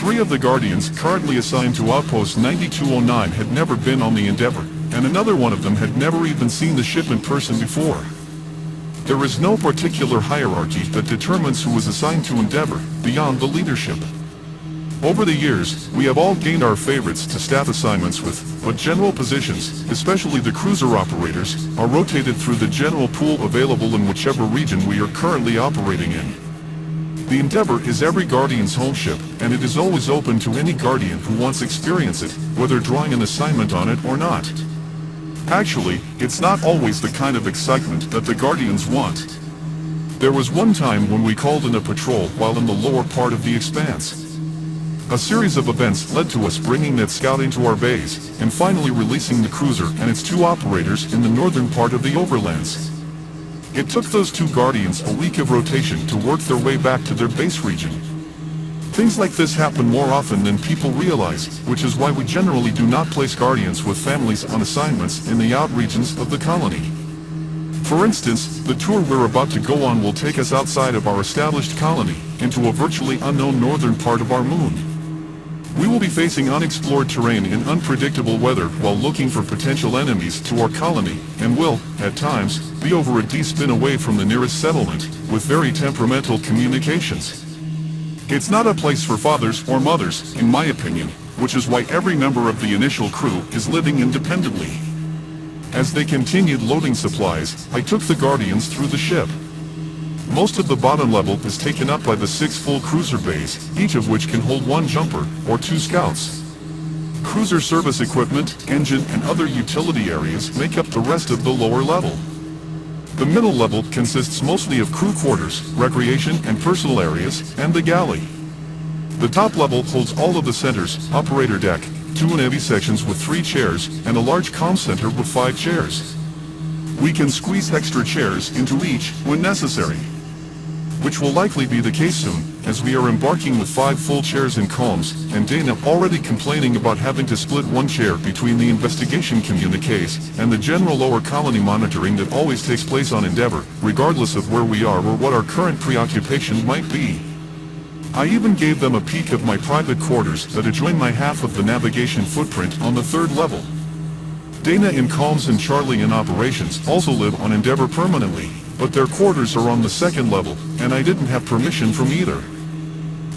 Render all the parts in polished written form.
3 of the Guardians currently assigned to Outpost 9209 had never been on the Endeavour, and another one of them had never even seen the ship in person before. There is no particular hierarchy that determines who is assigned to Endeavour, beyond the leadership. Over the years, we have all gained our favorites to staff assignments with, but general positions, especially the cruiser operators, are rotated through the general pool available in whichever region we are currently operating in. The Endeavour is every Guardian's home ship, and it is always open to any Guardian who wants to experience it, whether drawing an assignment on it or not. Actually, it's not always the kind of excitement that the Guardians want. There was one time when we called in a patrol while in the lower part of the Expanse. A series of events led to us bringing that scout into our base, and finally releasing the cruiser and its 2 operators in the northern part of the Overlands. It took those 2 Guardians a week of rotation to work their way back to their base region. Things like this happen more often than people realize, which is why we generally do not place Guardians with families on assignments in the out regions of the colony. For instance, the tour we're about to go on will take us outside of our established colony, into a virtually unknown northern part of our moon. We will be facing unexplored terrain in unpredictable weather while looking for potential enemies to our colony, and will, at times, be over a D-spin away from the nearest settlement, with very temperamental communications. It's not a place for fathers or mothers, in my opinion, which is why every member of the initial crew is living independently. As they continued loading supplies, I took the Guardians through the ship. Most of the bottom level is taken up by the 6 full cruiser bays, each of which can hold 1 jumper, or 2 scouts. Cruiser service equipment, engine and other utility areas make up the rest of the lower level. The middle level consists mostly of crew quarters, recreation and personal areas, and the galley. The top level holds all of the centers, operator deck, 2 navy sections with 3 chairs, and a large comm center with 5 chairs. We can squeeze extra chairs into each when necessary, which will likely be the case soon, as we are embarking with 5 full chairs in comms, and Dana already complaining about having to split 1 chair between the investigation communiques and the general lower colony monitoring that always takes place on Endeavour, regardless of where we are or what our current preoccupation might be. I even gave them a peek of my private quarters that adjoin my half of the navigation footprint on the 3rd level. Dana in comms and Charlie in operations also live on Endeavour permanently, but their quarters are on the 2nd level, and I didn't have permission from either.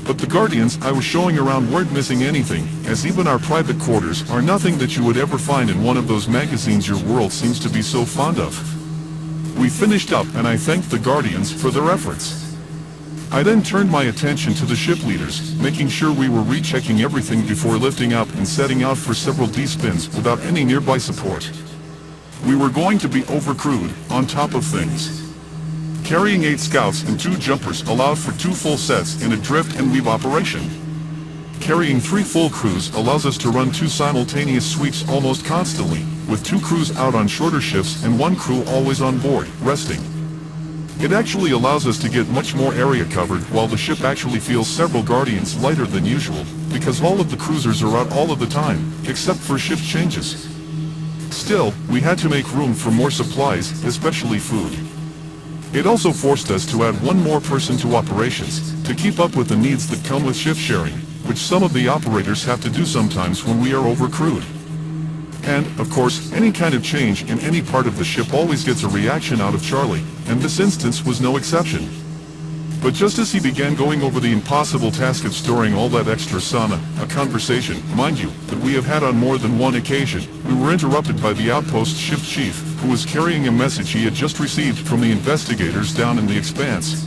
But the Guardians I was showing around weren't missing anything, as even our private quarters are nothing that you would ever find in one of those magazines your world seems to be so fond of. We finished up and I thanked the Guardians for their efforts. I then turned my attention to the ship leaders, making sure we were rechecking everything before lifting up and setting out for several D-spins without any nearby support. We were going to be overcrewed, on top of things. Carrying 8 scouts and 2 jumpers allowed for 2 full sets in a drift and weave operation. Carrying 3 full crews allows us to run 2 simultaneous sweeps almost constantly, with 2 crews out on shorter shifts and 1 crew always on board, resting. It actually allows us to get much more area covered while the ship actually feels several Guardians lighter than usual, because all of the cruisers are out all of the time, except for shift changes. Still, we had to make room for more supplies, especially food. It also forced us to add 1 more person to operations, to keep up with the needs that come with shift sharing, which some of the operators have to do sometimes when we are overcrewed. And, of course, any kind of change in any part of the ship always gets a reaction out of Charlie, and this instance was no exception. But just as he began going over the impossible task of storing all that extra sauna, a conversation, mind you, that we have had on more than 1 occasion, we were interrupted by the outpost shift chief, who was carrying a message he had just received from the investigators down in the Expanse.